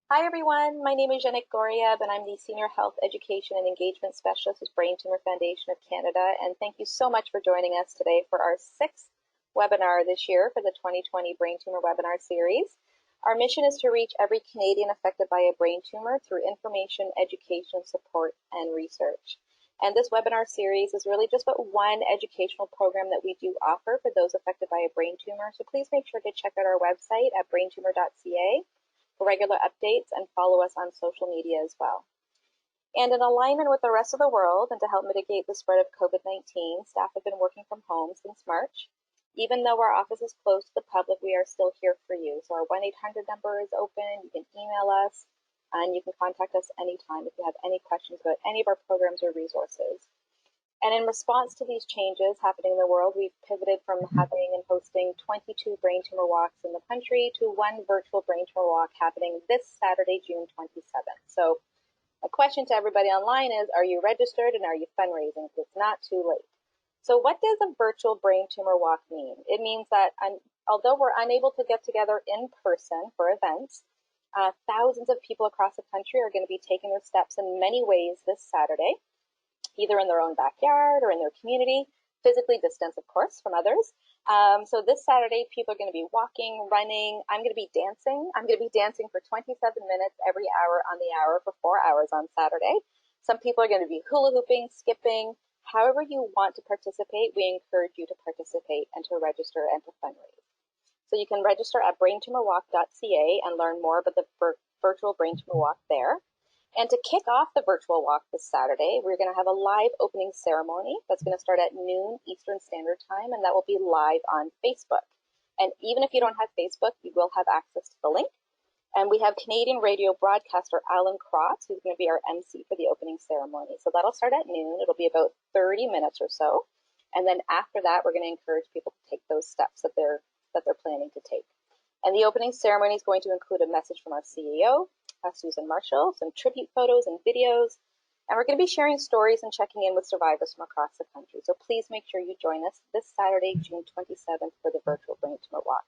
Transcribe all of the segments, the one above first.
Hi everyone, my name is Janik Goriab and I'm the Senior Health Education and Engagement Specialist with Brain Tumour Foundation of Canada, and thank you so much for joining us today for our 6th webinar this year for the 2020 Brain Tumour Webinar Series. Our mission is to reach every Canadian affected by a brain tumor through information, education, support, and research. And this webinar series is really just about one educational program that we do offer for those affected by a brain tumor, so please make sure to check out our website at braintumor.ca for regular updates and follow us on social media as well. And in alignment with the rest of the world and to help mitigate the spread of COVID-19, staff have been working from home since March. Even though our office is closed to the public, we are still here for you. So our 1-800 number is open. You can email us and you can contact us anytime if you have any questions about any of our programs or resources. And in response to these changes happening in the world, we've pivoted from having and hosting 22 brain tumor walks in the country to one virtual brain tumor walk happening this Saturday, June 27th. So a question to everybody online is, are you registered and are you fundraising? It's not too late. So what does a virtual brain tumor walk mean? It means that although we're unable to get together in person for events, thousands of people across the country are going to be taking their steps in many ways this Saturday, either in their own backyard or in their community, physically distanced, of course, from others. So this Saturday, people are going to be walking, running. I'm going to be dancing. I'm going to be dancing for 27 minutes every hour on the hour for 4 hours on Saturday. Some people are going to be hula hooping, skipping. However you want to participate, we encourage you to participate and to register and to fundraise. So you can register at braintumorwalk.ca and learn more about the virtual brain tumor walk there. And to kick off the virtual walk this Saturday, we're going to have a live opening ceremony that's going to start at noon Eastern Standard Time, and that will be live on Facebook. And even if you don't have Facebook, you will have access to the link. And we have Canadian radio broadcaster Alan Cross, who's going to be our MC for the opening ceremony. So that'll start at noon. It'll be about 30 minutes or so. And then after that, we're going to encourage people to take those steps that they're planning to take. And the opening ceremony is going to include a message from our CEO, Susan Marshall, some tribute photos and videos, and we're going to be sharing stories and checking in with survivors from across the country. So please make sure you join us this Saturday, June 27th for the virtual Brain Tumor Walk.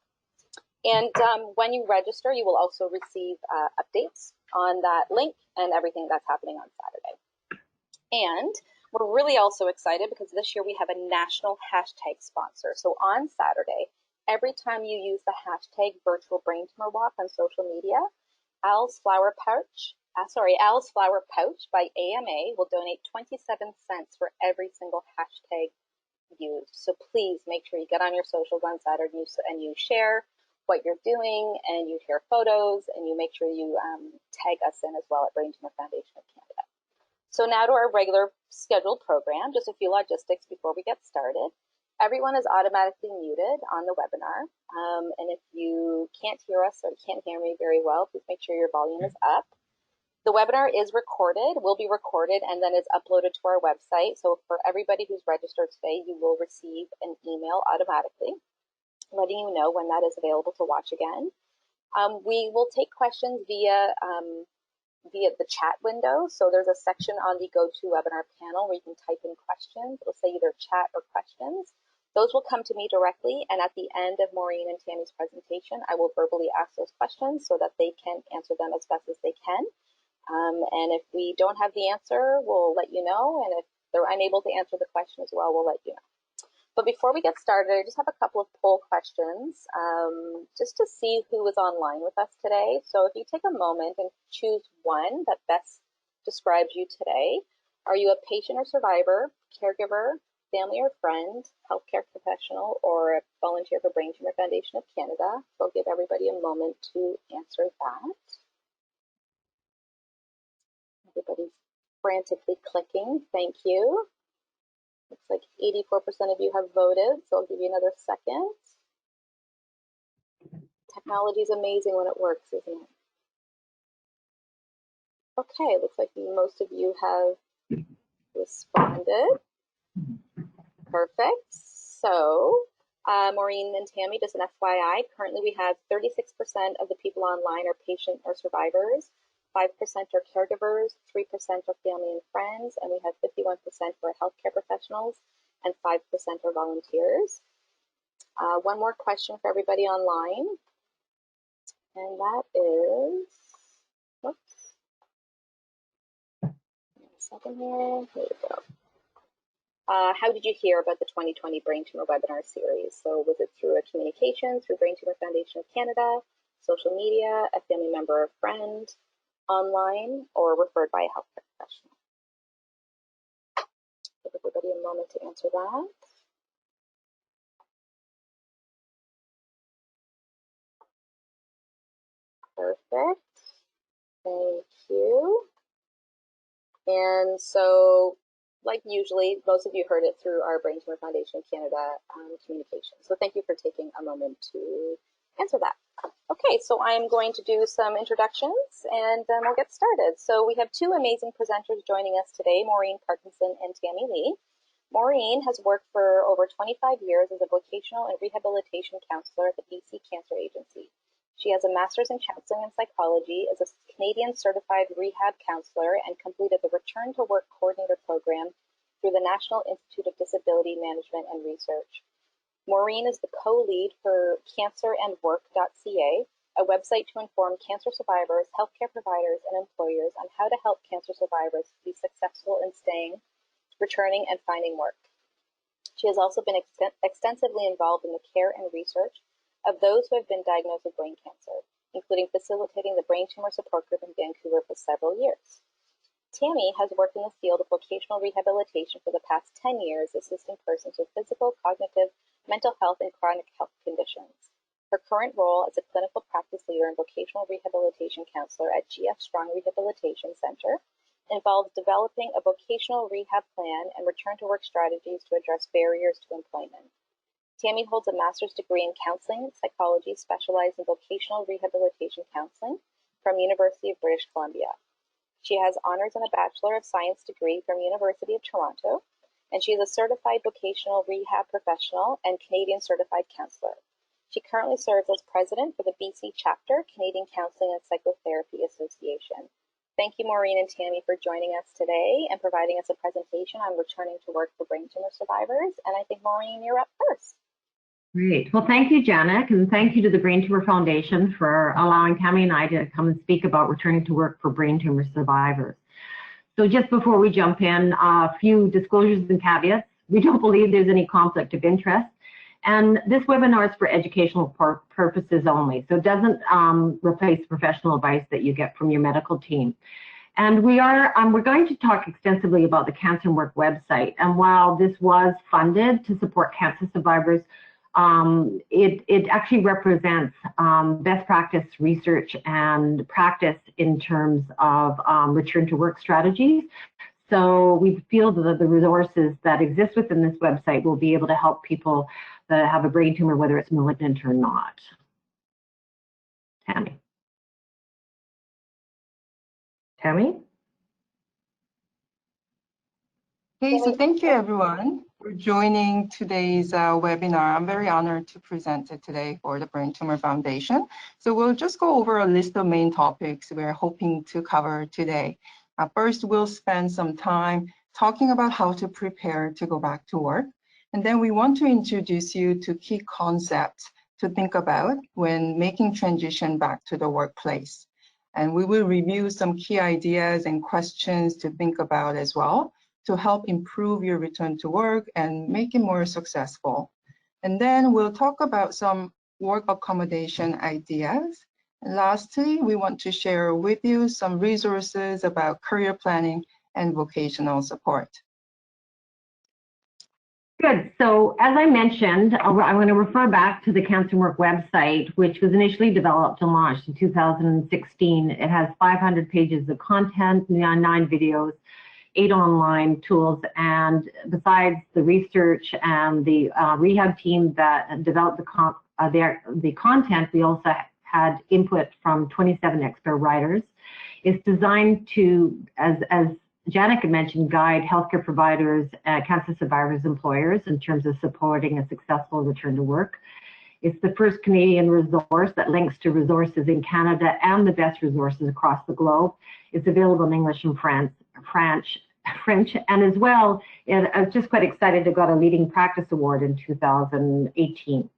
And when you register, you will also receive updates on that link and everything that's happening on Saturday. And we're really also excited because this year we have a national hashtag sponsor. So on Saturday, every time you use the hashtag virtual brain tumor walk on social media, Al's Flower Pouch by AMA will donate 27 cents for every single hashtag used. So please make sure you get on your socials on Saturday and you share what you're doing and you share photos and you make sure you tag us in as well at Brain Tumour Foundation of Canada. So now to our regular scheduled program, just a few logistics before we get started. Everyone is automatically muted on the webinar, and if you can't hear us or can't hear me very well, please make sure your volume is up. The webinar is recorded, will be recorded, and then is uploaded to our website. So for everybody who's registered today, you will receive an email automatically letting you know when that is available to watch again. We will take questions via the chat window. So there's a section on the GoToWebinar panel where you can type in questions. It'll say either chat or questions. Those will come to me directly, and at the end of Maureen and Tammy's presentation, I will verbally ask those questions so that they can answer them as best as they can. And if we don't have the answer, we'll let you know, and if they're unable to answer the question as well, we'll let you know. But before we get started, I just have a couple of poll questions just to see who is online with us today. So if you take a moment and choose one that best describes you today. Are you a patient or survivor, caregiver, family or friend, healthcare professional, or a volunteer for Brain Tumour Foundation of Canada? So I'll give everybody a moment to answer that. Everybody's frantically clicking. Thank you. Looks like 84% of you have voted, so I'll give you another second. Technology is amazing when it works, isn't it? Okay, looks like most of you have responded. Perfect. So, Maureen and Tammy, just an FYI, currently we have 36% of the people online are patient or survivors, 5% are caregivers, 3% are family and friends, and we have 51% who are healthcare professionals, and 5% are volunteers. One more question for everybody online, and that is, second here. Here we go. How did you hear about the 2020 Brain Tumour Webinar Series? So was it through a communication, through Brain Tumour Foundation of Canada, social media, a family member or friend, online, or referred by a healthcare professional? Give everybody a moment to answer that. Perfect. Thank you. And so, like usually, most of you heard it through our Brain Tumour Foundation of Canada communication. So thank you for taking a moment to answer that. Okay, so I'm going to do some introductions and then we'll get started. So we have two amazing presenters joining us today, Maureen Parkinson and Tammy Lee. Maureen has worked for over 25 years as a vocational and rehabilitation counselor at the BC Cancer Agency. She has a master's in counseling and psychology, is a Canadian certified rehab counselor, and completed the Return to Work Coordinator program through the National Institute of Disability Management and Research. Maureen is the co-lead for cancerandwork.ca, a website to inform cancer survivors, healthcare providers, and employers on how to help cancer survivors be successful in staying, returning, and finding work. She has also been extensively involved in the care and research of those who have been diagnosed with brain cancer, including facilitating the Brain Tumour Support Group in Vancouver for several years. Tammy has worked in the field of vocational rehabilitation for the past 10 years, assisting persons with physical, cognitive, mental health, and chronic health conditions. Her current role as a clinical practice leader and vocational rehabilitation counselor at GF Strong Rehabilitation Centre involves developing a vocational rehab plan and return-to-work strategies to address barriers to employment. Tammy holds a master's degree in counseling and psychology, specialized in vocational rehabilitation counseling from University of British Columbia. She has honors and a Bachelor of Science degree from University of Toronto, and she is a certified vocational rehab professional and Canadian certified counselor. She currently serves as president for the BC chapter, Canadian Counseling and Psychotherapy Association. Thank you, Maureen and Tammy, for joining us today and providing us a presentation on returning to work for brain tumor survivors. And I think, Maureen, you're up first. Great. Well, thank you, Janet, and thank you to the Brain Tumour Foundation for allowing Tammy and I to come and speak about returning to work for brain tumor survivors. So just before we jump in, a few disclosures and caveats. We don't believe there's any conflict of interest, and this webinar is for educational purposes only, so it doesn't replace professional advice that you get from your medical team. And we're going to talk extensively about the Cancer and Work website, and while this was funded to support cancer survivors, it actually represents best practice research and practice in terms of return to work strategies. So we feel that the resources that exist within this website will be able to help people that have a brain tumor, whether it's malignant or not. Tammy? Okay, so thank you everyone for joining today's webinar. I'm very honored to present it today for the Brain Tumour Foundation. So we'll just go over a list of main topics we're hoping to cover today. First, we'll spend some time talking about how to prepare to go back to work. And then we want to introduce you to key concepts to think about when making transition back to the workplace. And we will review some key ideas and questions to think about as well, to help improve your return to work and make it more successful. And then we'll talk about some work accommodation ideas. And lastly, we want to share with you some resources about career planning and vocational support. Good. So as I mentioned, I'm going to refer back to the Cancer and Work website, which was initially developed and launched in 2016. It has 500 pages of content, 9 videos, 8 online tools, and besides the research and the rehab team that developed the content, we also had input from 27 expert writers. It's designed to, as Janet had mentioned, guide healthcare providers, cancer survivors, employers in terms of supporting a successful return to work. It's the first Canadian resource that links to resources in Canada and the best resources across the globe. It's available in English and French, and as well, I was just quite excited to got a Leading Practice Award in 2018.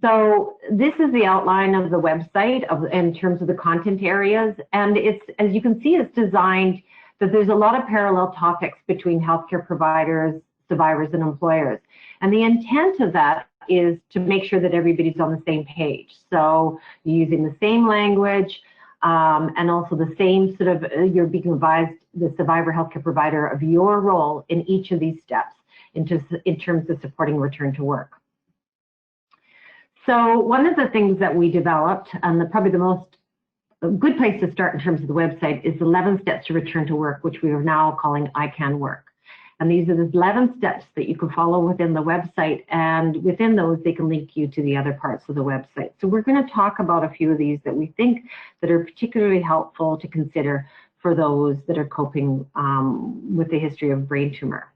So this is the outline of the website in terms of the content areas, and it's, as you can see, it's designed that there's a lot of parallel topics between healthcare providers, survivors, and employers. And the intent of that is to make sure that everybody's on the same page. So you're using the same language, and also the same sort of, you're being advised, the survivor healthcare provider, of your role in each of these steps in terms of supporting return to work. So one of the things that we developed, and probably the most good place to start in terms of the website, is 11 steps to return to work, which we are now calling I Can Work. And these are the 11 steps that you can follow within the website, and within those, they can link you to the other parts of the website. So we're going to talk about a few of these that we think that are particularly helpful to consider for those that are coping with the history of brain tumor.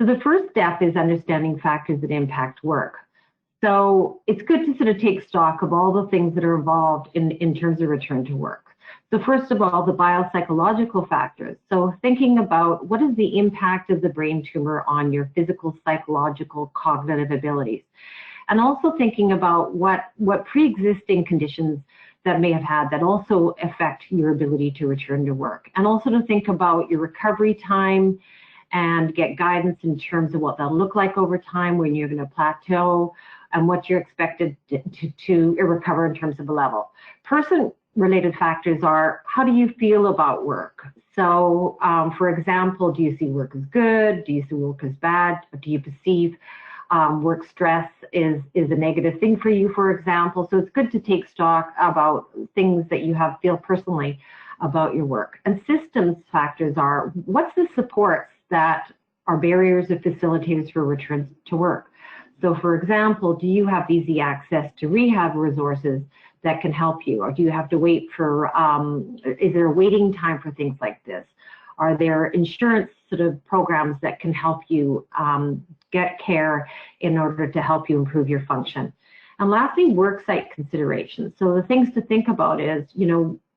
So the first step is understanding factors that impact work. So it's good to sort of take stock of all the things that are involved in terms of return to work. So first of all, the biopsychological factors. So thinking about what is the impact of the brain tumor on your physical, psychological, cognitive abilities. And also thinking about what pre-existing conditions that may have had that also affect your ability to return to work. And also to think about your recovery time and get guidance in terms of what that'll look like over time, when you're going to plateau, and what you're expected to recover in terms of a level. Person-related factors are, how do you feel about work? So, for example, do you see work as good? Do you see work as bad? Do you perceive work stress is a negative thing for you, for example? So it's good to take stock about things that you feel personally about your work. And systems factors are, what's the supports that are barriers or facilitators for return to work? So for example, do you have easy access to rehab resources that can help you? Or do you have to wait for, is there a waiting time for things like this? Are there insurance sort of programs that can help you get care in order to help you improve your function? And lastly, worksite considerations. So the things to think about is,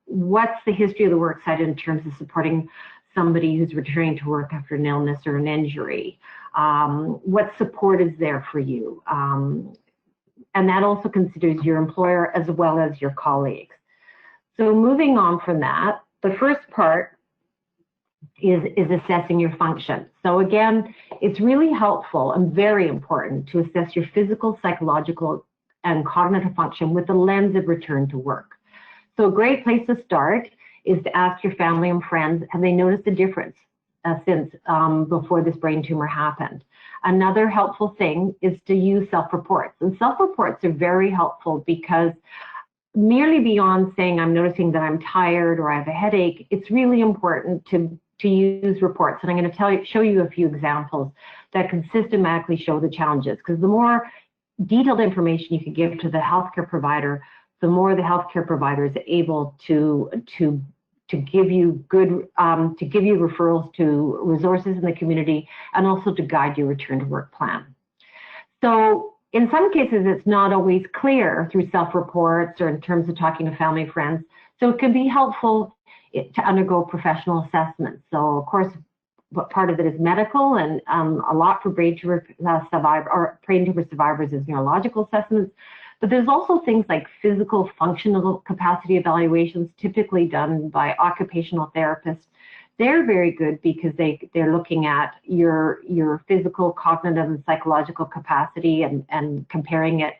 what's the history of the worksite in terms of supporting somebody who's returning to work after an illness or an injury? What support is there for you? And that also considers your employer as well as your colleagues. So moving on from that, the first part is assessing your function. So again, it's really helpful and very important to assess your physical, psychological, and cognitive function with the lens of return to work. So a great place to start is to ask your family and friends, have they noticed a difference since before this brain tumor happened? Another helpful thing is to use self-reports. And self-reports are very helpful because merely beyond saying I'm noticing that I'm tired or I have a headache, it's really important to use reports. And I'm going to show you a few examples that can systematically show the challenges, because the more detailed information you can give to the healthcare provider, the more the healthcare provider is able to give you referrals to resources in the community, and also to guide your return to work plan. So in some cases, it's not always clear through self-reports or in terms of talking to family friends. So it can be helpful to undergo professional assessments. So of course, part of it is medical, and a lot for brain tumor survivors is neurological assessments. But there's also things like physical functional capacity evaluations, typically done by occupational therapists. They're very good because they're looking at your physical, cognitive, and psychological capacity and comparing it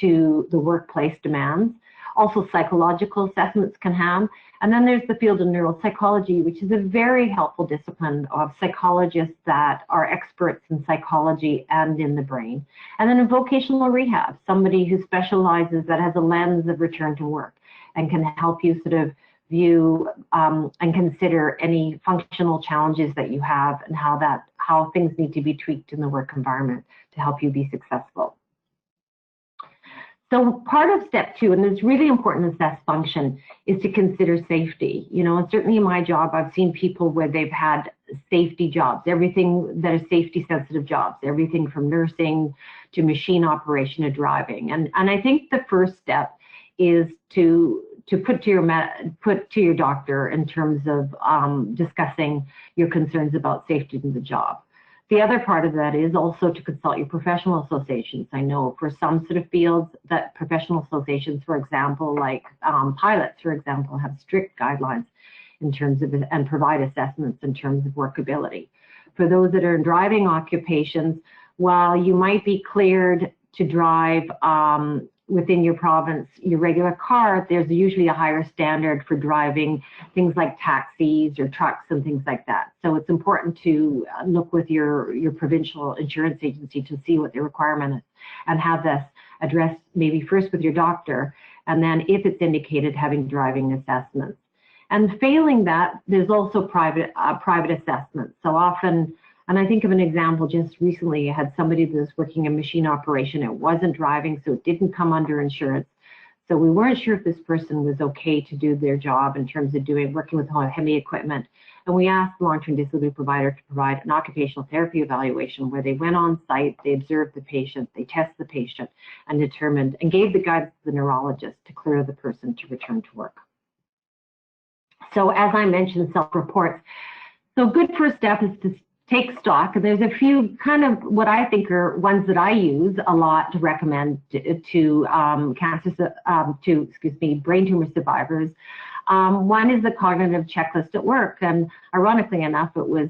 to the workplace demands. Also, psychological assessments can have. And then there's the field of neuropsychology, which is a very helpful discipline of psychologists that are experts in psychology and in the brain. And then in vocational rehab, somebody who specializes, that has a lens of return to work and can help you sort of view and consider any functional challenges that you have and how things need to be tweaked in the work environment to help you be successful. So part of step 2, and it's really important to assess function, is to consider safety. And certainly in my job, I've seen people where they've had safety jobs, everything that is safety sensitive jobs, everything from nursing to machine operation to driving. And I think the first step is to put to your doctor in terms of discussing your concerns about safety in the job. The other part of that is also to consult your professional associations. I know for some sort of fields that professional associations, for example, like pilots, for example, have strict guidelines in terms of, and provide assessments in terms of workability. For those that are in driving occupations, while you might be cleared to drive within your province, your regular car, there's usually a higher standard for driving things like taxis or trucks and things like that. So it's important to look with your provincial insurance agency to see what the requirement is and have this addressed maybe first with your doctor, and then if it's indicated, having driving assessments. And failing that, there's also private assessments. So often, and I think of an example just recently, I had somebody that was working a machine operation. It wasn't driving, so it didn't come under insurance. So we weren't sure if this person was okay to do their job in terms of working with heavy equipment. And we asked the long-term disability provider to provide an occupational therapy evaluation where they went on site, they observed the patient, they tested the patient, and determined and gave the guidance to the neurologist to clear the person to return to work. So as I mentioned, self-reports. So good first step is to take stock. And there's a few kind of what I think are ones that I use a lot to recommend to brain tumor survivors. One is the cognitive checklist at work, and ironically enough, it was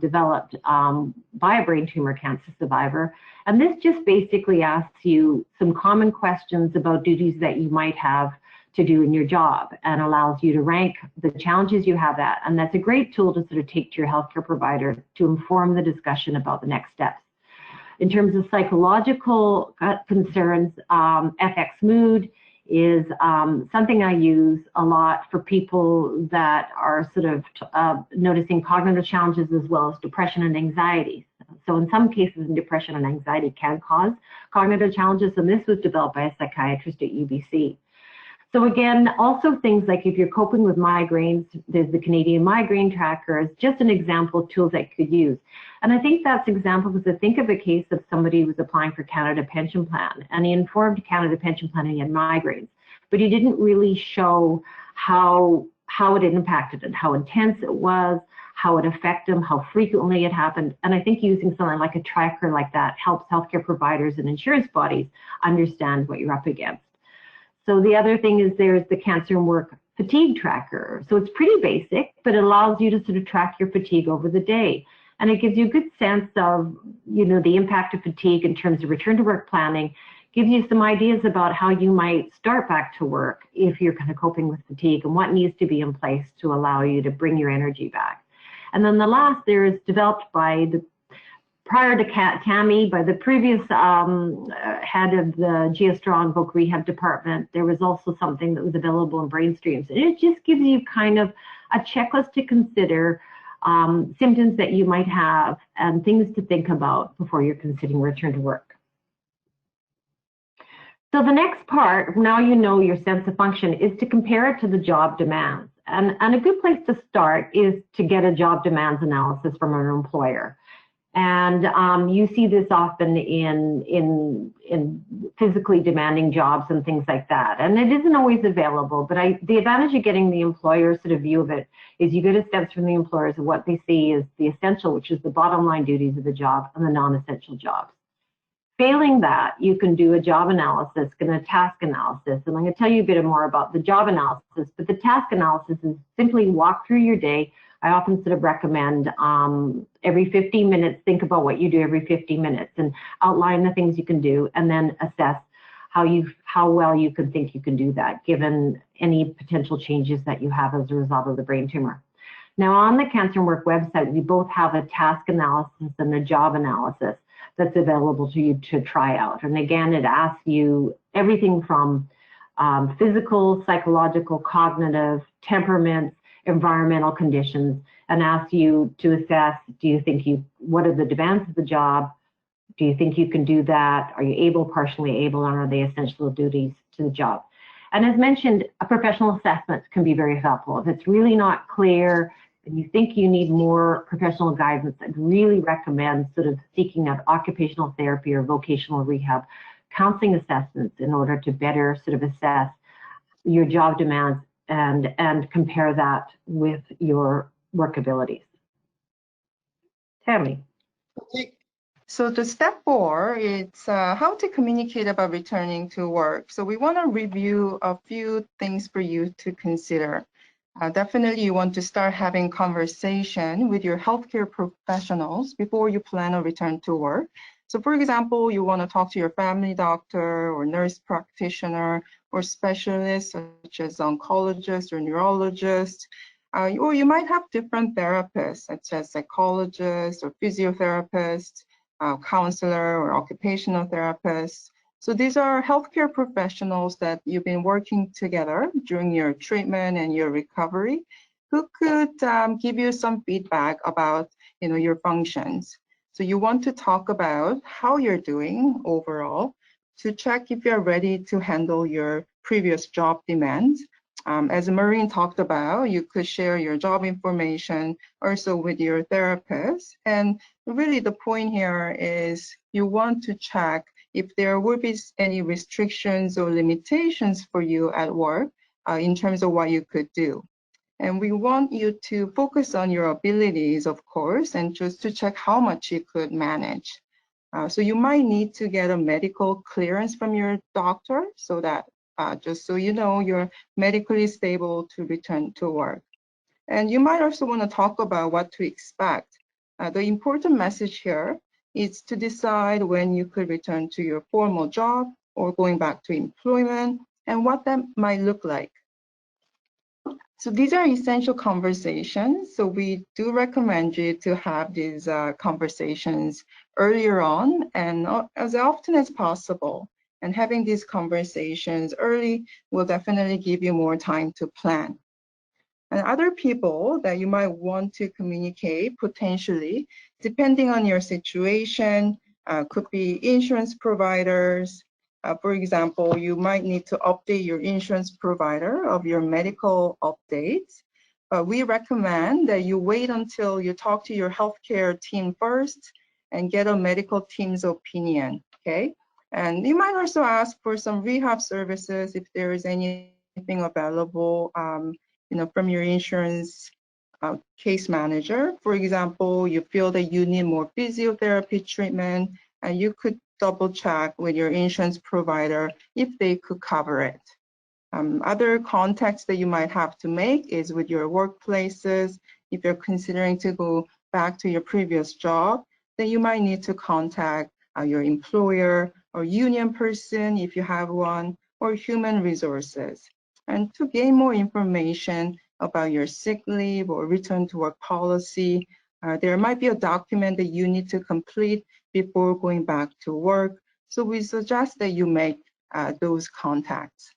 developed by a brain tumor cancer survivor. And this just basically asks you some common questions about duties that you might have to do in your job, and allows you to rank the challenges you have at. And that's a great tool to sort of take to your healthcare provider to inform the discussion about the next steps. In terms of psychological concerns, FX mood is something I use a lot for people that are sort of noticing cognitive challenges as well as depression and anxiety. So in some cases, depression and anxiety can cause cognitive challenges, and this was developed by a psychiatrist at UBC. So again, also things like if you're coping with migraines, there's the Canadian Migraine Tracker as just an example of tools that you could use. And I think that's example because I think of a case of somebody who was applying for Canada Pension Plan, and he informed Canada Pension Plan he had migraines, but he didn't really show how it impacted it, how intense it was, how it affected him, how frequently it happened. And I think using something like a tracker like that helps healthcare providers and insurance bodies understand what you're up against. So the other thing is there's the Cancer and Work Fatigue Tracker. So it's pretty basic, but it allows you to sort of track your fatigue over the day. And it gives you a good sense of, you know, the impact of fatigue in terms of return to work planning, gives you some ideas about how you might start back to work if you're kind of coping with fatigue and what needs to be in place to allow you to bring your energy back. And then the last there is developed by the prior to Tammy, by the previous head of the Strong Voc Rehab department. There was also something that was available in Brainstreams. And it just gives you kind of a checklist to consider symptoms that you might have and things to think about before you're considering return to work. So the next part, now you know your sense of function, is to compare it to the job demands. And a good place to start is to get a job demands analysis from an employer. And you see this often in physically demanding jobs and things like that. And it isn't always available, but the advantage of getting the employer sort of view of it is you get a sense from the employers of what they see is the essential, which is the bottom line duties of the job, and the non-essential jobs. Failing that, you can do a job analysis and a task analysis. And I'm going to tell you a bit more about the job analysis, but the task analysis is simply walk through your day. I often sort of recommend every 15 minutes, think about what you do every 15 minutes and outline the things you can do, and then assess how well you can think you can do that, given any potential changes that you have as a result of the brain tumor. Now on the Cancer and Work website, we both have a task analysis and a job analysis that's available to you to try out. And again, it asks you everything from physical, psychological, cognitive, temperaments, environmental conditions, and asks you to assess, what are the demands of the job? Do you think you can do that? Are you able, partially able, and are they essential duties to the job? And as mentioned, a professional assessment can be very helpful. If it's really not clear and you think you need more professional guidance, I'd really recommend sort of seeking out occupational therapy or vocational rehab counseling assessments in order to better sort of assess your job demands and compare that with your work abilities. Tammy. Okay. So the step 4, it's how to communicate about returning to work. So we want to review a few things for you to consider. Definitely you want to start having conversation with your healthcare professionals before you plan a return to work. So for example, you want to talk to your family doctor or nurse practitioner or specialists such as oncologist or neurologist. Or you might have different therapists such as psychologists or physiotherapists, counselor or occupational therapists. So these are healthcare professionals that you've been working together during your treatment and your recovery, who could give you some feedback about your functions. So you want to talk about how you're doing overall to check if you're ready to handle your previous job demands. As Maureen talked about, you could share your job information also with your therapist. And really the point here is you want to check if there will be any restrictions or limitations for you at work in terms of what you could do. And we want you to focus on your abilities, of course, and just to check how much you could manage. So you might need to get a medical clearance from your doctor so that just so you know you're medically stable to return to work. And you might also want to talk about what to expect. The important message here is to decide when you could return to your formal job or going back to employment and what that might look like. So these are essential conversations. So we do recommend you to have these conversations earlier on and as often as possible. And having these conversations early will definitely give you more time to plan. And other people that you might want to communicate potentially, depending on your situation, could be insurance providers. For example, you might need to update your insurance provider of your medical updates. We recommend that you wait until you talk to your healthcare team first and get a medical team's opinion, okay? And you might also ask for some rehab services if there is anything available from your insurance case manager. For example, you feel that you need more physiotherapy treatment, and you could double check with your insurance provider if they could cover it. Other contacts that you might have to make is with your workplaces. If you're considering to go back to your previous job, then you might need to contact your employer or union person if you have one, or human resources. And to gain more information about your sick leave or return to work policy, there might be a document that you need to complete before going back to work. So we suggest that you make those contacts.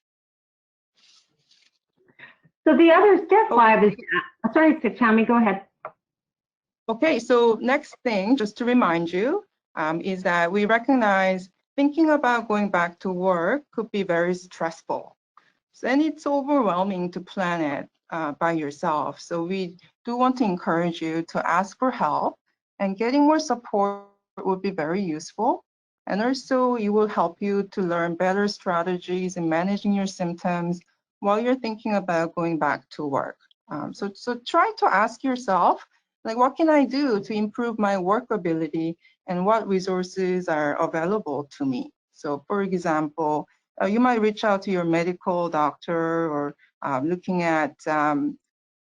So the other step 5 is, sorry, Tammy, go ahead. Okay, so next thing, just to remind you, is that we recognize thinking about going back to work could be very stressful. So, and it's overwhelming to plan it by yourself. So we do want to encourage you to ask for help, and getting more support would be very useful. And also it will help you to learn better strategies in managing your symptoms while you're thinking about going back to work. So try to ask yourself, like, what can I do to improve my work ability and what resources are available to me? So for example, you might reach out to your medical doctor or looking at some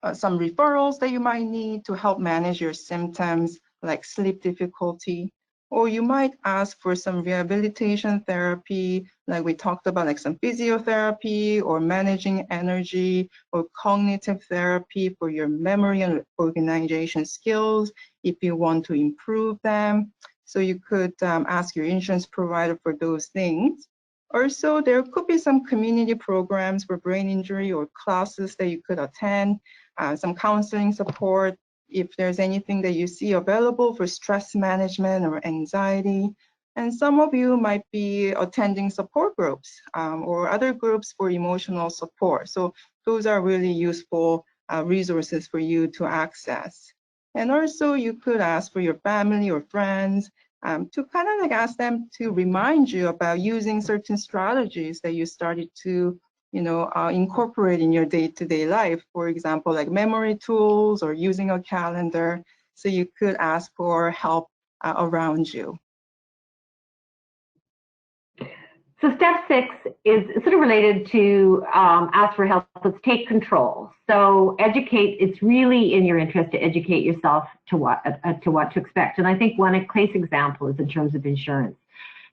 referrals that you might need to help manage your symptoms like sleep difficulty. Or you might ask for some rehabilitation therapy, like we talked about, like some physiotherapy or managing energy, or cognitive therapy for your memory and organization skills if you want to improve them. So you could ask your insurance provider for those things. Also, there could be some community programs for brain injury or classes that you could attend, some counseling support if there's anything that you see available for stress management or anxiety. And some of you might be attending support groups or other groups for emotional support. So those are really useful resources for you to access. And also you could ask for your family or friends to kind of like ask them to remind you about using certain strategies that you started to incorporate in your day-to-day life. For example, like memory tools or using a calendar. So you could ask for help around you. So step 6 is sort of related to ask for help. Let's take control. So educate. It's really in your interest to educate yourself to what to expect. And I think one case example is in terms of insurance.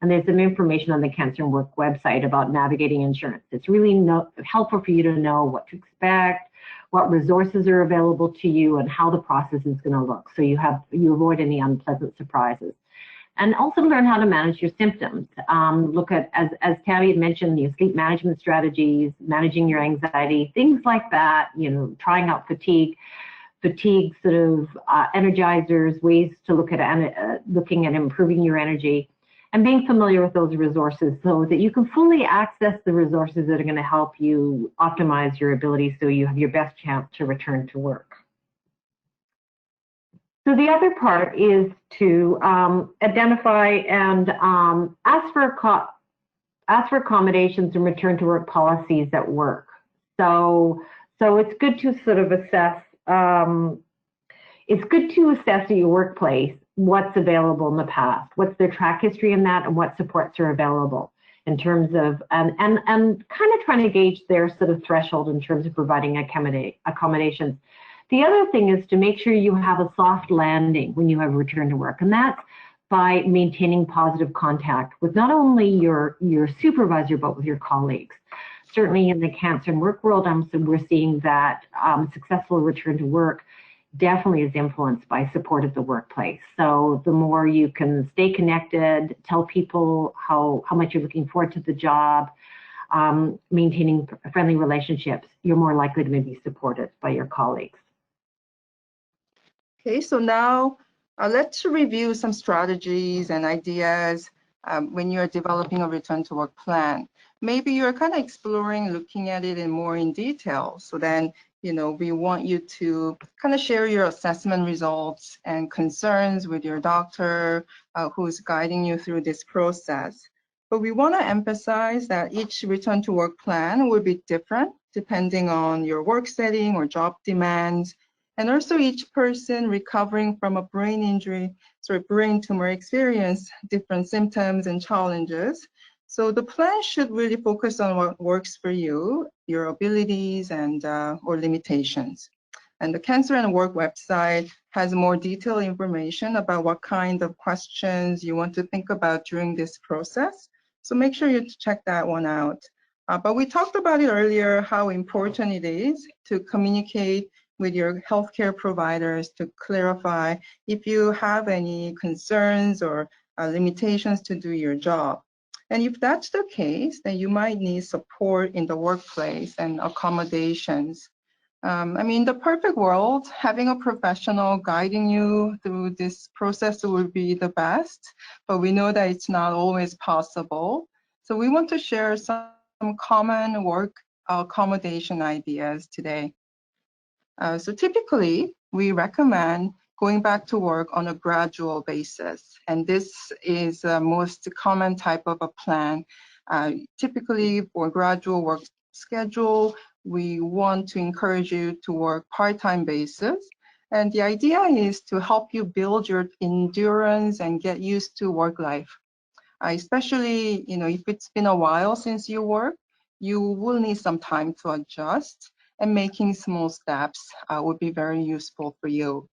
And there's some information on the Cancer and Work website about navigating insurance. It's really helpful for you to know what to expect, what resources are available to you, and how the process is going to look. So you avoid any unpleasant surprises. And also learn how to manage your symptoms. Look at, as Tammy had mentioned, the sleep management strategies, managing your anxiety, things like that, trying out fatigue sort of energizers, ways to look at looking at improving your energy, and being familiar with those resources so that you can fully access the resources that are going to help you optimize your ability so you have your best chance to return to work. So the other part is to identify and ask for accommodations and return to work policies at work. So it's good to sort of assess. It's good to assess at your workplace what's available in the past, what's their track history in that, and what supports are available in terms of and kind of trying to gauge their sort of threshold in terms of providing accommodations. The other thing is to make sure you have a soft landing when you have returned to work, and that's by maintaining positive contact with not only your supervisor, but with your colleagues. Certainly in the cancer and work world, we're seeing that successful return to work definitely is influenced by support at the workplace. So the more you can stay connected, tell people how much you're looking forward to the job, maintaining friendly relationships, you're more likely to be supported by your colleagues. Okay, so now let's review some strategies and ideas when you're developing a return to work plan. Maybe you're kind of exploring, looking at it more in detail. So then, we want you to kind of share your assessment results and concerns with your doctor who's guiding you through this process. But we want to emphasize that each return to work plan will be different depending on your work setting or job demands. And also each person recovering from a brain injury, brain tumor experience different symptoms and challenges. So the plan should really focus on what works for you, your abilities and or limitations. And the Cancer and Work website has more detailed information about what kind of questions you want to think about during this process. So make sure you check that one out. But we talked about it earlier, how important it is to communicate with your healthcare providers to clarify if you have any concerns or limitations to do your job. And if that's the case, then you might need support in the workplace and accommodations. In the perfect world, having a professional guiding you through this process would be the best, but we know that it's not always possible. So we want to share some common work accommodation ideas today. So typically, we recommend going back to work on a gradual basis. And this is the most common type of a plan. Typically, for gradual work schedule, we want to encourage you to work part-time basis. And the idea is to help you build your endurance and get used to work life. Especially, if it's been a while since you work, you will need some time to adjust, and making small steps would be very useful for you.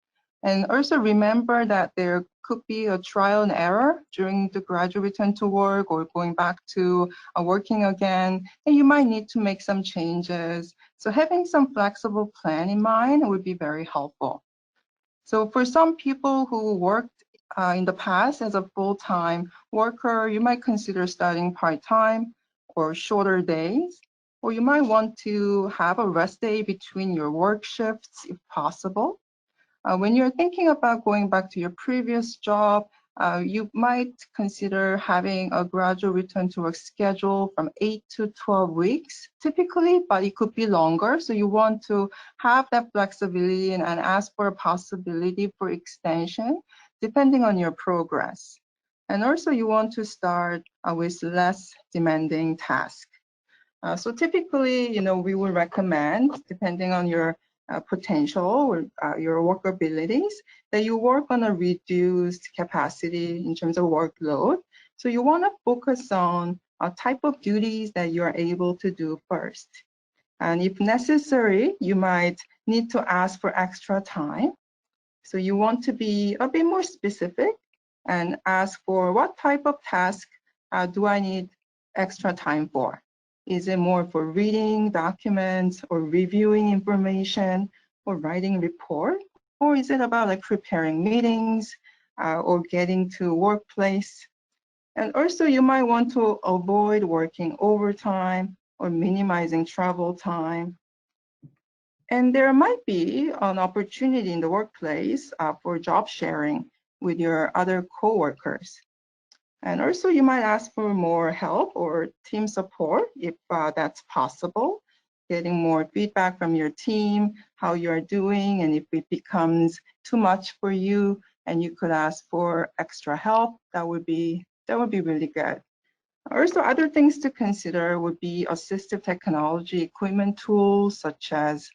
And also remember that there could be a trial and error during the gradual return to work or going back to working again, and you might need to make some changes. So having some flexible plan in mind would be very helpful. So for some people who worked in the past as a full-time worker, you might consider starting part-time or shorter days, or you might want to have a rest day between your work shifts if possible. When you're thinking about going back to your previous job, you might consider having a gradual return to work schedule from 8 to 12 weeks typically, but it could be longer. So you want to have that flexibility and ask for a possibility for extension depending on your progress. And also you want to start with less demanding tasks. So typically, we will recommend, depending on your potential or your work abilities, that you work on a reduced capacity in terms of workload. So you want to focus on type of duties that you are able to do first. And if necessary, you might need to ask for extra time. So you want to be a bit more specific and ask for what type of task do I need extra time for? Is it more for reading documents or reviewing information or writing report? Or is it about like preparing meetings or getting to workplace? And also you might want to avoid working overtime or minimizing travel time. And there might be an opportunity in the workplace for job sharing with your other coworkers. And also you might ask for more help or team support if that's possible, getting more feedback from your team, how you're doing, and if it becomes too much for you and you could ask for extra help, that would be really good. Also, other things to consider would be assistive technology equipment tools such as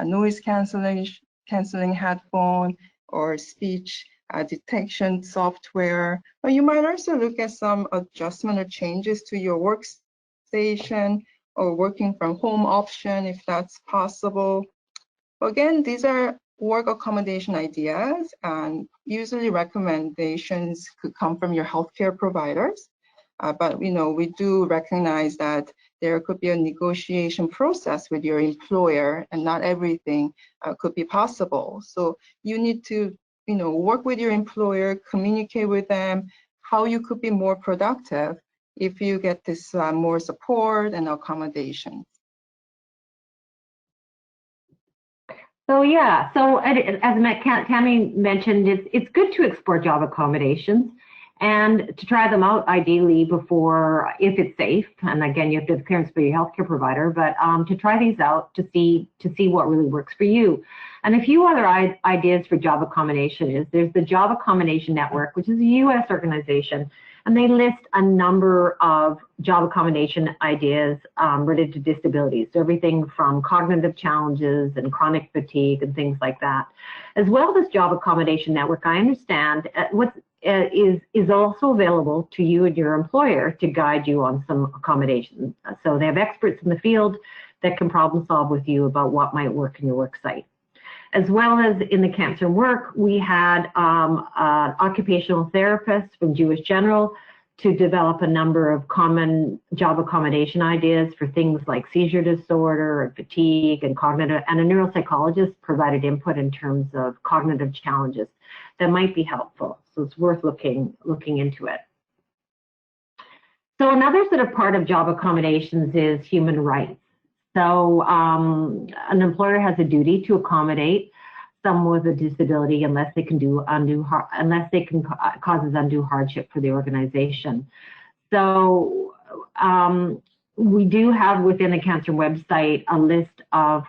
noise canceling headphone or speech detection software. But you might also look at some adjustment or changes to your workstation or working from home option if that's possible. Again, these are work accommodation ideas, and usually recommendations could come from your healthcare providers. But we do recognize that there could be a negotiation process with your employer, and not everything could be possible. So you need to, work with your employer, communicate with them how you could be more productive if you get this more support and accommodation. So yeah, so as Tammy mentioned, it's good to explore job accommodations and to try them out ideally before, if it's safe. And again, you have to have clearance for your healthcare provider, but to try these out to see what really works for you. And a few other ideas for job accommodation is there's the Job Accommodation Network, which is a U.S. organization, and they list a number of job accommodation ideas related to disabilities. So everything from cognitive challenges and chronic fatigue and things like that. As well as Job Accommodation Network, I understand is also available to you and your employer to guide you on some accommodations. So they have experts in the field that can problem solve with you about what might work in your work site. As well as in the cancer work, we had an occupational therapist from Jewish General to develop a number of common job accommodation ideas for things like seizure disorder and fatigue and cognitive, and a neuropsychologist provided input in terms of cognitive challenges that might be helpful. So it's worth looking into it. So another sort of part of job accommodations is human rights. So an employer has a duty to accommodate someone with a disability unless they can causes undue hardship for the organization. So we do have within the cancer website a list of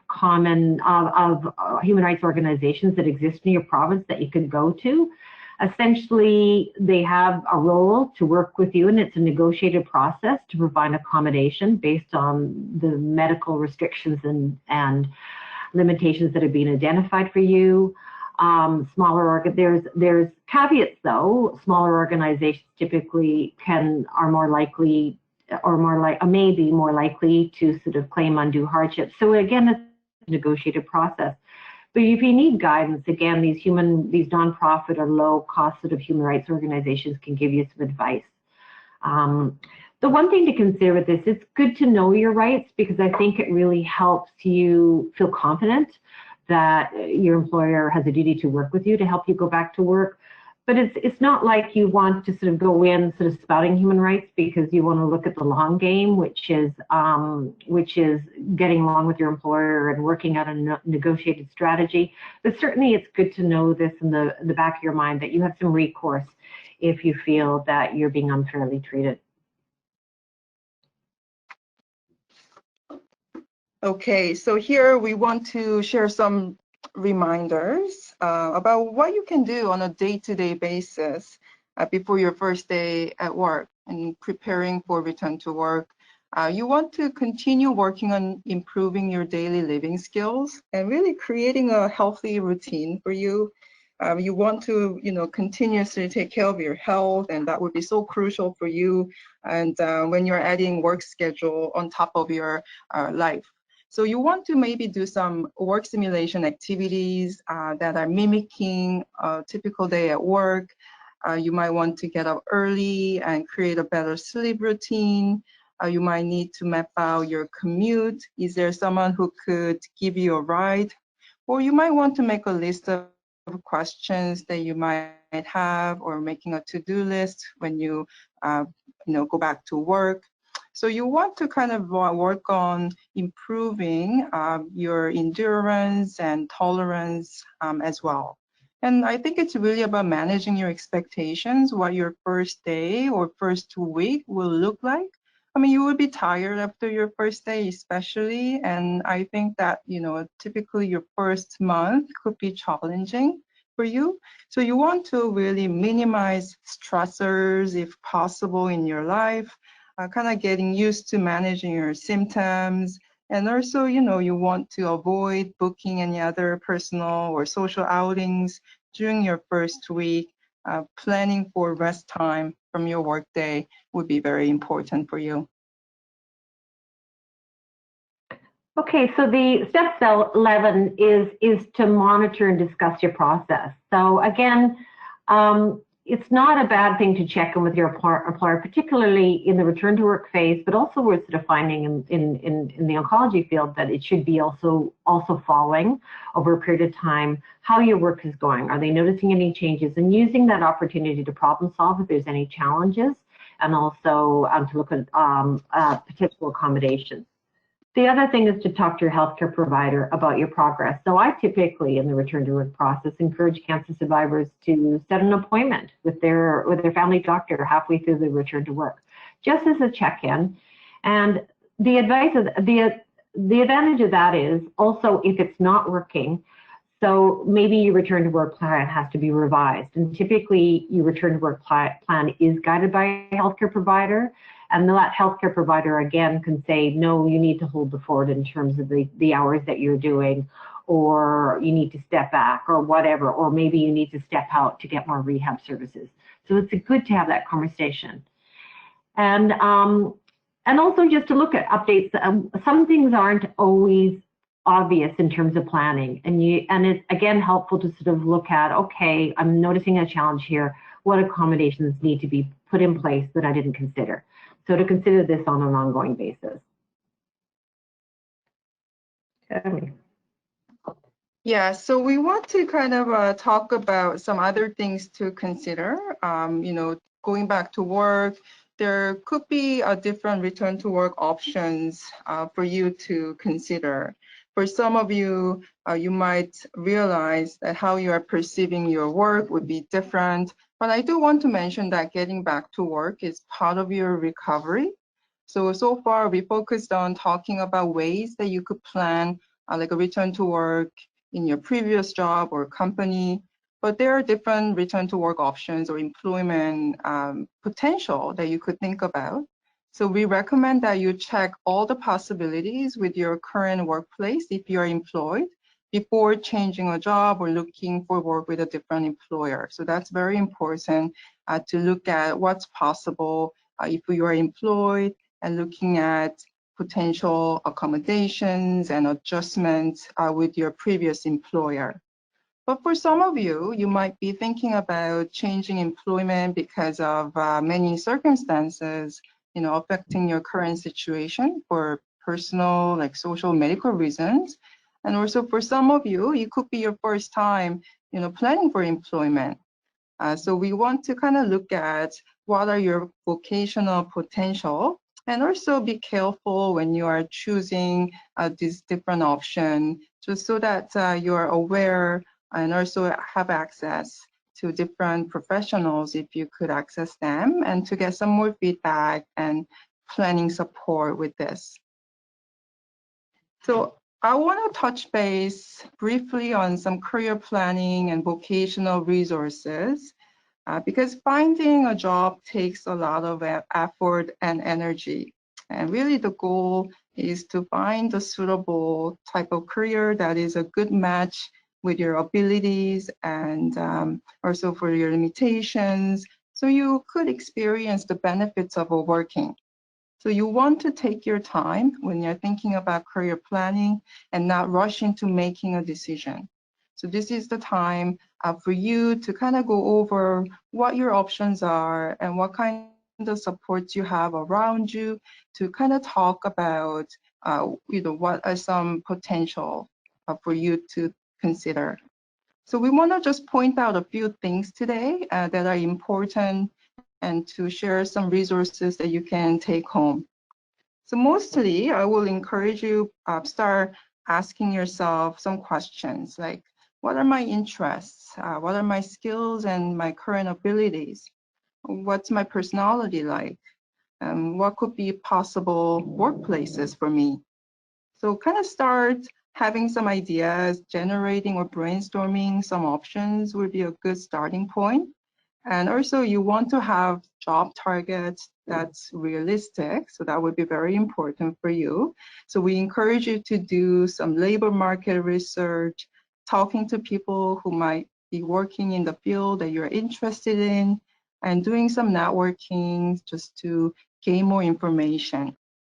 human rights organizations that exist in your province that you can go to. Essentially, they have a role to work with you, and it's a negotiated process to provide accommodation based on the medical restrictions and limitations that have been identified for you. There's caveats though. Smaller organizations typically are more likely, or may be more likely to sort of claim undue hardship. So again, it's a negotiated process. But if you need guidance, again, these nonprofit or low-cost sort of human rights organizations can give you some advice. The one thing to consider with this, it's good to know your rights, because I think it really helps you feel confident that your employer has a duty to work with you to help you go back to work. But it's not like you want to sort of go in sort of spouting human rights, because you want to look at the long game, which is getting along with your employer and working out a negotiated strategy. But certainly it's good to know this in the back of your mind, that you have some recourse if you feel that you're being unfairly treated. Okay, so here we want to share some reminders about what you can do on a day-to-day basis before your first day at work and preparing for return to work. You want to continue working on improving your daily living skills and really creating a healthy routine for you. You want to, continuously take care of your health, and that would be so crucial for you. And when you're adding work schedule on top of your life. So you want to maybe do some work simulation activities that are mimicking a typical day at work. You might want to get up early and create a better sleep routine. You might need to map out your commute. Is there someone who could give you a ride? Or you might want to make a list of questions that you might have, or making a to-do list when you, go back to work. So you want to kind of work on improving your endurance and tolerance as well. And I think it's really about managing your expectations, what your first day or first 2 weeks will look like. I mean, you will be tired after your first day, especially. And I think that, typically your first month could be challenging for you. So you want to really minimize stressors if possible in your life, kind of getting used to managing your symptoms. And also, you want to avoid booking any other personal or social outings during your first week. Planning for rest time from your workday would be very important for you. Okay, so the step 11 is to monitor and discuss your process. So again, it's not a bad thing to check in with your employer, particularly in the return to work phase, but also we're sort of finding in the oncology field that it should be also following over a period of time how your work is going. Are they noticing any changes, and using that opportunity to problem solve if there's any challenges, and also to look at potential accommodations. The other thing is to talk to your healthcare provider about your progress. So I typically, in the return to work process, encourage cancer survivors to set an appointment with their family doctor halfway through the return to work, just as a check-in. And the advice of the advantage of that is also if it's not working, so maybe your return to work plan has to be revised. And typically your return to work plan is guided by a healthcare provider. And that healthcare provider, again, can say, no, you need to hold the fort in terms of the hours that you're doing, or you need to step back, or whatever, or maybe you need to step out to get more rehab services. So it's good to have that conversation. And also just to look at updates. Some things aren't always obvious in terms of planning. And it's, again, helpful to sort of look at, okay, I'm noticing a challenge here. What accommodations need to be put in place that I didn't consider? So to consider this on an ongoing basis. Tammy. Yeah, so we want to kind of talk about some other things to consider. Going back to work, there could be different return to work options for you to consider. For some of you, you might realize that how you are perceiving your work would be different. But I do want to mention that getting back to work is part of your recovery. So far we focused on talking about ways that you could plan like a return to work in your previous job or company, but there are different return to work options or employment potential that you could think about. So we recommend that you check all the possibilities with your current workplace if you're employed before changing a job or looking for work with a different employer. So that's very important to look at what's possible if you are employed, and looking at potential accommodations and adjustments with your previous employer. But for some of you, you might be thinking about changing employment because of many circumstances, affecting your current situation for personal, like social, medical reasons. And also for some of you, it could be your first time, planning for employment. So we want to kind of look at what are your vocational potential, and also be careful when you are choosing these different options, just so that you are aware and also have access to different professionals if you could access them, and to get some more feedback and planning support with this. So I want to touch base briefly on some career planning and vocational resources. Because finding a job takes a lot of effort and energy. And really the goal is to find a suitable type of career that is a good match with your abilities and also for your limitations. So you could experience the benefits of working. So you want to take your time when you're thinking about career planning and not rush into making a decision. So this is the time for you to kind of go over what your options are and what kind of supports you have around you to kind of talk about, what are some potential for you to consider. So we want to just point out a few things today that are important and to share some resources that you can take home. So mostly, I will encourage you start asking yourself some questions like, what are my interests? What are my skills and my current abilities? What's my personality like? What could be possible workplaces for me? So kind of start having some ideas, generating or brainstorming some options would be a good starting point. And also you want to have job targets that's realistic. So that would be very important for you. So we encourage you to do some labor market research, talking to people who might be working in the field that you're interested in, and doing some networking just to gain more information.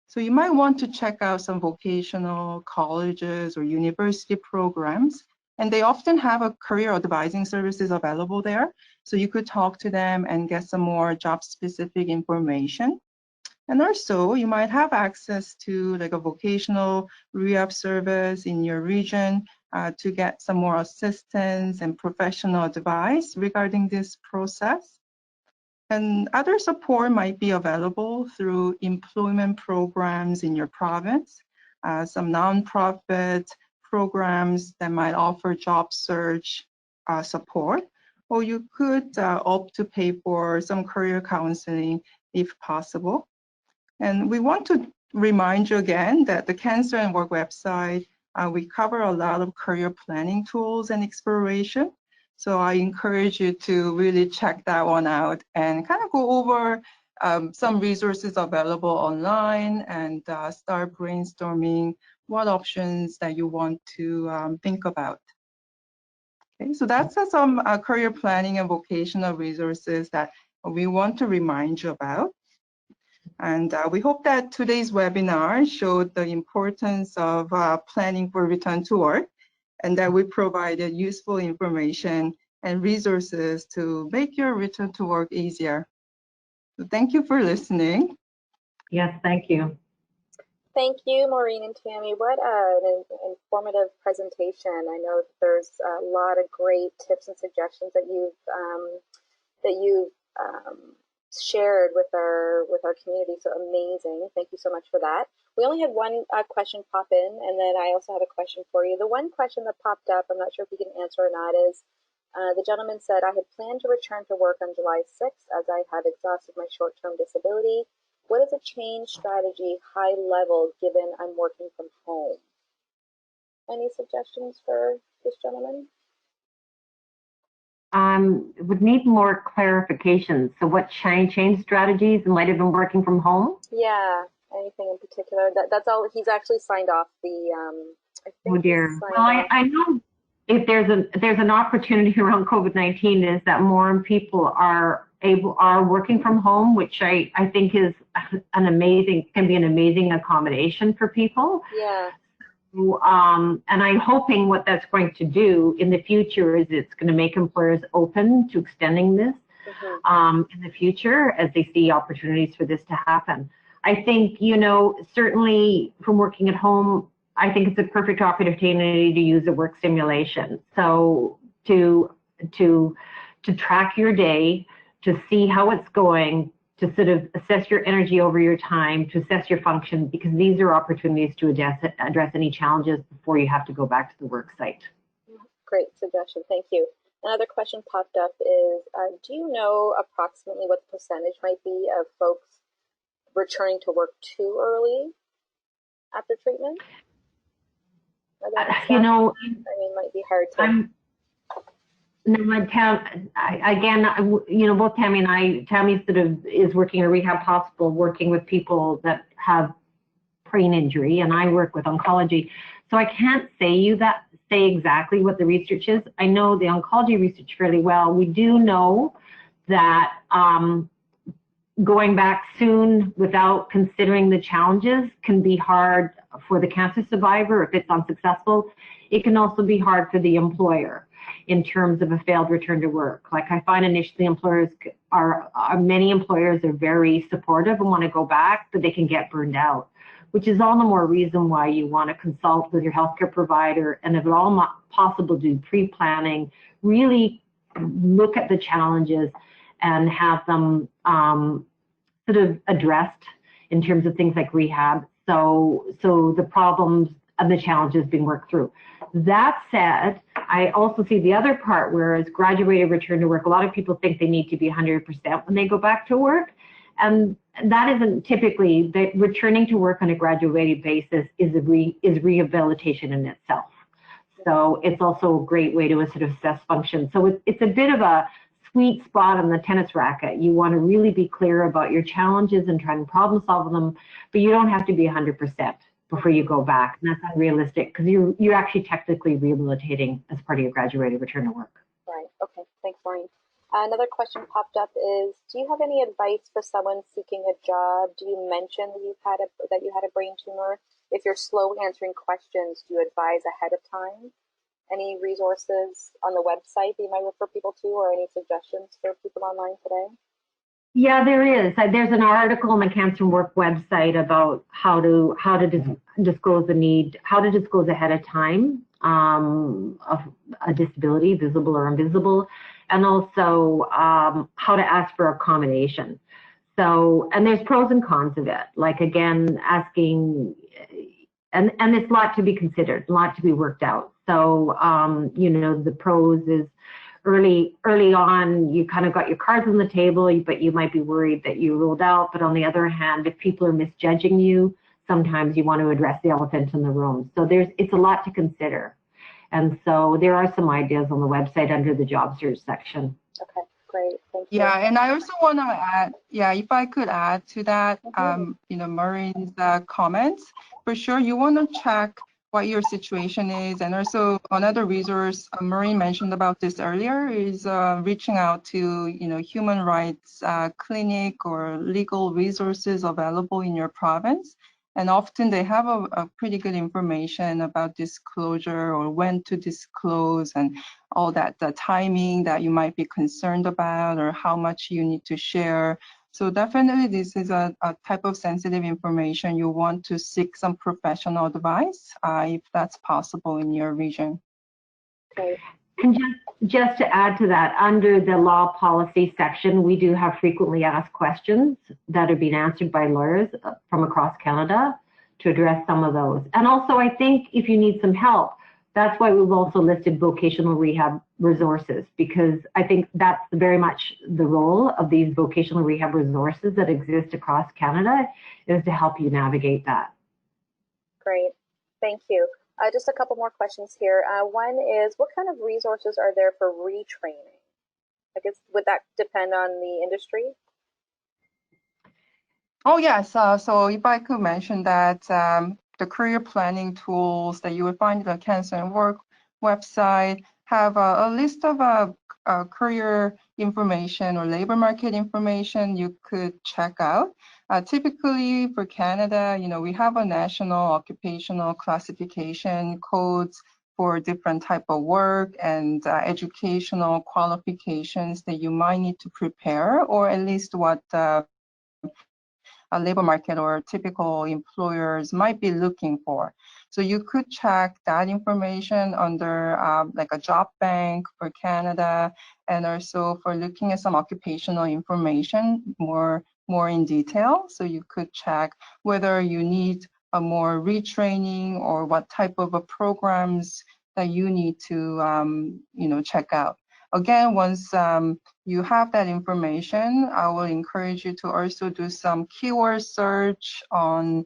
So you might want to check out some vocational colleges or university programs, and they often have a career advising services available there. So you could talk to them and get some more job-specific information. And also, you might have access to like a vocational rehab service in your region to get some more assistance and professional advice regarding this process. And other support might be available through employment programs in your province, some nonprofit programs that might offer job search support, or you could opt to pay for some career counseling if possible. And we want to remind you again that the Cancer and Work website, we cover a lot of career planning tools and exploration. So I encourage you to really check that one out and kind of go over some resources available online and start brainstorming what options that you want to think about. Okay, so that's some career planning and vocational resources that we want to remind you about. And we hope that today's webinar showed the importance of planning for return to work, and that we provided useful information and resources to make your return to work easier. So thank you for listening. Yes, thank you. Thank you, Maureen and Tammy. What an informative presentation. I know that there's a lot of great tips and suggestions that you've shared with our community. So amazing. Thank you so much for that. We only had one question pop in, and then I also have a question for you. The one question that popped up, I'm not sure if you can answer or not, is the gentleman said, I had planned to return to work on July 6th as I had exhausted my short-term disability. What is a change strategy high level given I'm working from home? Any suggestions for this gentleman? Would need more clarification. So what change strategies in light of him working from home? Yeah, anything in particular? That's all. He's actually signed off the. I think oh dear. Well, I know if there's an opportunity around COVID-19 is that more people are working from home, which I think is can be an amazing accommodation for people. Yeah. And I'm hoping what that's going to do in the future is it's going to make employers open to extending this in the future as they see opportunities for this to happen. I think, certainly from working at home, I think it's a perfect opportunity to use a work simulation. So to track your day, to see how it's going, to sort of assess your energy over your time, to assess your function, because these are opportunities to address any challenges before you have to go back to the work site. Great suggestion, thank you. Another question popped up is, do you know approximately what the percentage might be of folks returning to work too early after treatment? I mean, it might be hard to. Both Tammy sort of is working in a rehab hospital, working with people that have brain injury, and I work with oncology. So I can't say say exactly what the research is. I know the oncology research fairly well. We do know that going back soon without considering the challenges can be hard for the cancer survivor if it's unsuccessful. It can also be hard for the employer in terms of a failed return to work. Like I find initially many employers are very supportive and want to go back, but they can get burned out, which is all the more reason why you want to consult with your healthcare provider, and if at all possible, do pre-planning, really look at the challenges and have them sort of addressed in terms of things like rehab. So the problems and the challenges being worked through. That said, I also see the other part, whereas graduated return to work, a lot of people think they need to be 100% when they go back to work. And that isn't typically, that returning to work on a graduated basis is rehabilitation in itself. So it's also a great way to sort of assess function. So it's a bit of a sweet spot on the tennis racket. You want to really be clear about your challenges and try and problem solve them, but you don't have to be 100% before you go back. And that's unrealistic because you're actually technically rehabilitating as part of your graduated return to work. Right. Okay. Thanks, Maureen. Another question popped up is, do you have any advice for someone seeking a job? Do you mention that you had a brain tumor? If you're slow answering questions, do you advise ahead of time? Any resources on the website that you might refer people to, or any suggestions for people online today? Yeah, there is. There's an article on the Cancer Work website about how to disclose the need, how to disclose ahead of time of a disability, visible or invisible, and also how to ask for accommodation. So, and there's pros and cons of it. Like again, asking, and there's a lot to be considered, a lot to be worked out. So, you know, the pros is early on, you kind of got your cards on the table, but you might be worried that you ruled out. But on the other hand, if people are misjudging you, sometimes you want to address the elephant in the room. So it's a lot to consider. And so there are some ideas on the website under the job search section. Okay, great. Thank you. Yeah, and I also want to add, if I could add to that, you know, Maureen's comments, for sure, you want to check what your situation is. And also another resource Maureen mentioned about this earlier is reaching out to, you know, human rights clinic or legal resources available in your province. And often they have a pretty good information about disclosure or when to disclose and all that, the timing that you might be concerned about or how much you need to share. So definitely this is a type of sensitive information you want to seek some professional advice if that's possible in your region. Okay. And just to add to that, under the law policy section, we do have frequently asked questions that are being answered by lawyers from across Canada to address some of those. And also, I think if you need some help, that's why we've also listed vocational rehab resources, because I think that's very much the role of these vocational rehab resources that exist across Canada, is to help you navigate that. Great, thank you. Just a couple more questions here. One is, what kind of resources are there for retraining? I guess, would that depend on the industry? Oh, yes. So if I could mention that the career planning tools that you will find in the Cancer and Work website have a list of career information or labor market information you could check out. Typically for Canada, you know, we have a national occupational classification codes for different type of work and educational qualifications that you might need to prepare, or at least what a labor market or typical employers might be looking for. So you could check that information under like a job bank for Canada, and also for looking at some occupational information more in detail. So you could check whether you need a more retraining or what type of programs that you need to you know, check out. Again, once you have that information, I will encourage you to also do some keyword search on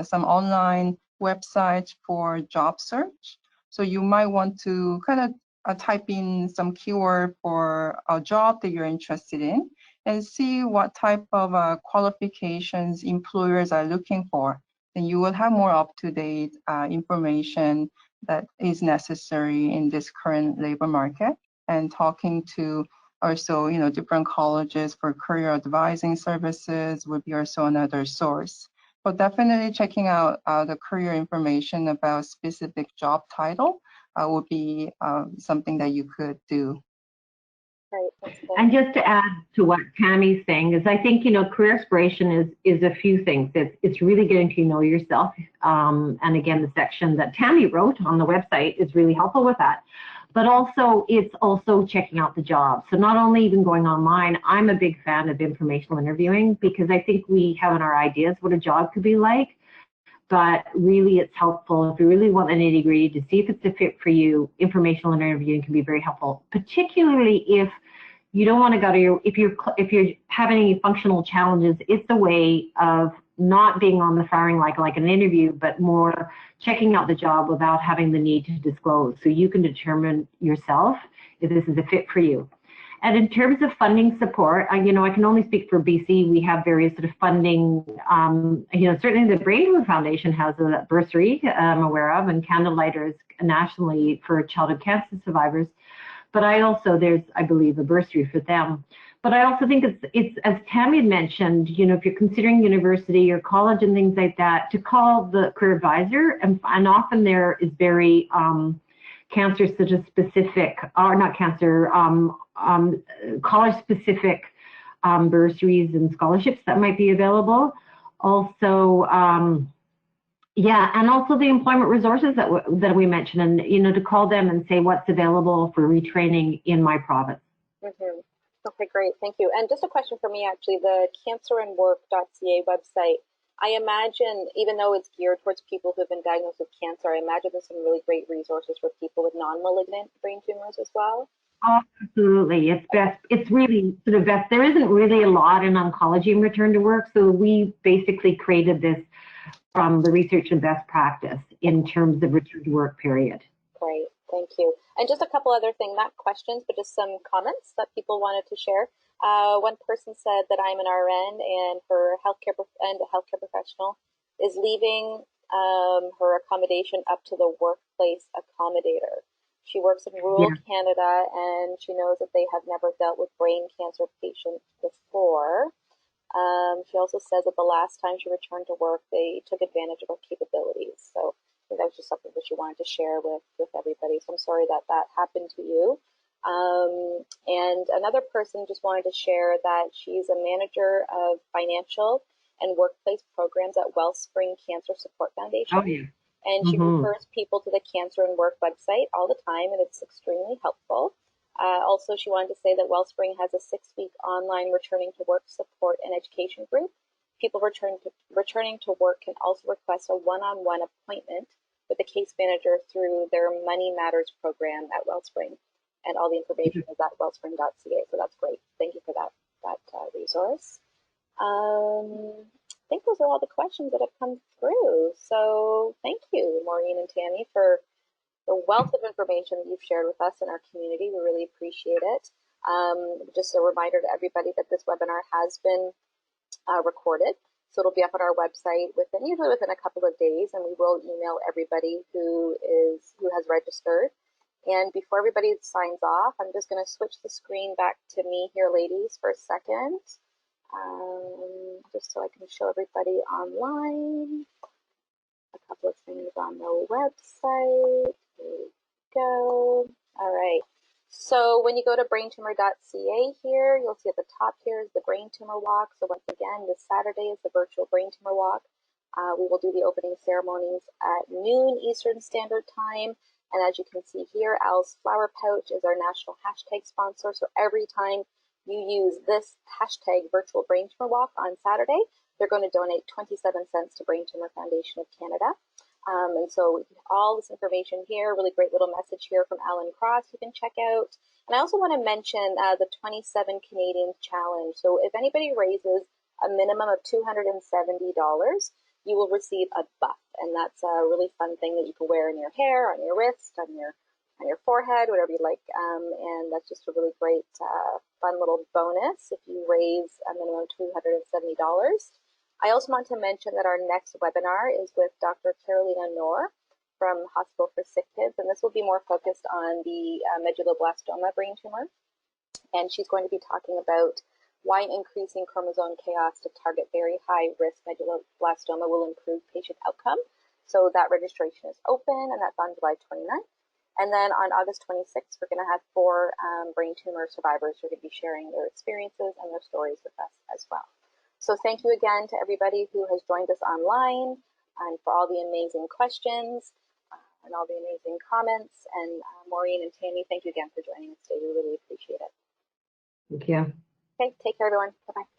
some online websites for job search. So you might want to kind of type in some keyword for a job that you're interested in and see what type of qualifications employers are looking for. Then you will have more up-to-date information that is necessary in this current labor market, and talking to also, different colleges for career advising services would be also another source. But definitely checking out the career information about specific job title would be something that you could do. Right. And just to add to what Tammy's saying is, I think, career aspiration is a few things. It's really getting to know yourself. And again, the section that Tammy wrote on the website is really helpful with that. But also, it's also checking out the job. So not only even going online, I'm a big fan of informational interviewing, because I think we have in our ideas what a job could be like. But really, it's helpful if you really want the nitty-gritty to see if it's a fit for you. Informational interviewing can be very helpful, particularly if you don't want to go to if you're having any functional challenges. It's a way of not being on the firing line like an interview, but more checking out the job without having the need to disclose, so you can determine yourself if this is a fit for you. And in terms of funding support, I can only speak for BC. We have various sort of funding. Certainly the Brain Tumour Foundation has a bursary I'm aware of, and Candlelighters nationally for childhood cancer survivors. But there's, I believe, a bursary for them. But I also think it's as Tammy had mentioned, if you're considering university or college and things like that, to call the career advisor, and often there is very cancer such as specific, or not cancer, college specific bursaries and scholarships that might be available. Also, and also the employment resources that we mentioned, and to call them and say what's available for retraining in my province. Mm-hmm. Okay, great, thank you. And just a question for me, actually, the cancerandwork.ca website, I imagine, even though it's geared towards people who have been diagnosed with cancer, I imagine there's some really great resources for people with non-malignant brain tumors as well. Oh, absolutely, it's best. It's really sort of best. There isn't really a lot in oncology in return to work, so we basically created this from the research and best practice in terms of return to work period. Great, thank you. And just a couple other things, not questions, but just some comments that people wanted to share. One person said that I'm an RN and a healthcare professional is leaving her accommodation up to the workplace accommodator. She works in rural Canada, and she knows that they have never dealt with brain cancer patients before. She also says that the last time she returned to work, they took advantage of her capabilities. So I think that was just something that she wanted to share with everybody. So I'm sorry that happened to you. And another person just wanted to share that she's a manager of financial and workplace programs at Wellspring Cancer Support Foundation. Oh, yeah. And she refers people to the Cancer and Work website all the time, and it's extremely helpful. Also, she wanted to say that Wellspring has a 6-week online returning to work support and education group. People returning to work can also request a one-on-one appointment with the case manager through their Money Matters program at Wellspring. And all the information is at wellspring.ca, so that's great. Thank you for that resource. I think those are all the questions that have come through. So thank you, Maureen and Tammy, for the wealth of information that you've shared with us in our community. We really appreciate it. Just a reminder to everybody that this webinar has been recorded. So it'll be up on our website usually within a couple of days, and we will email everybody who has registered. And before everybody signs off, I'm just going to switch the screen back to me here, ladies, for a second, just so I can show everybody online a couple of things on the website. Here we go. All right. So when you go to braintumor.ca here, you'll see at the top here is the Brain Tumour Walk. So once again, this Saturday is the virtual Brain Tumour Walk. We will do the opening ceremonies at noon Eastern Standard Time. And as you can see here, Al's Flower Pouch is our national hashtag sponsor. So every time you use this hashtag virtual Brain Tumour Walk on Saturday, they're going to donate 27 cents to Brain Tumour Foundation of Canada. And so all this information here, really great little message here from Alan Cross you can check out. And I also want to mention the 27 Canadians Challenge. So if anybody raises a minimum of $270, you will receive a buff. And that's a really fun thing that you can wear in your hair, on your wrist, on your forehead, whatever you like. And that's just a really great, fun little bonus if you raise a minimum of $270. I also want to mention that our next webinar is with Dr. Carolina Noor, from Hospital for Sick Kids, and this will be more focused on the medulloblastoma brain tumor. And she's going to be talking about why increasing chromosome chaos to target very high risk medulloblastoma will improve patient outcome. So that registration is open, and that's on July 29th. And then on August 26th, we're going to have 4 brain tumor survivors who are going to be sharing their experiences and their stories with us as well. So thank you again to everybody who has joined us online and for all the amazing questions and all the amazing comments. And Maureen and Tammy, thank you again for joining us today. We really appreciate it. Thank you. Okay, take care, everyone. Bye-bye.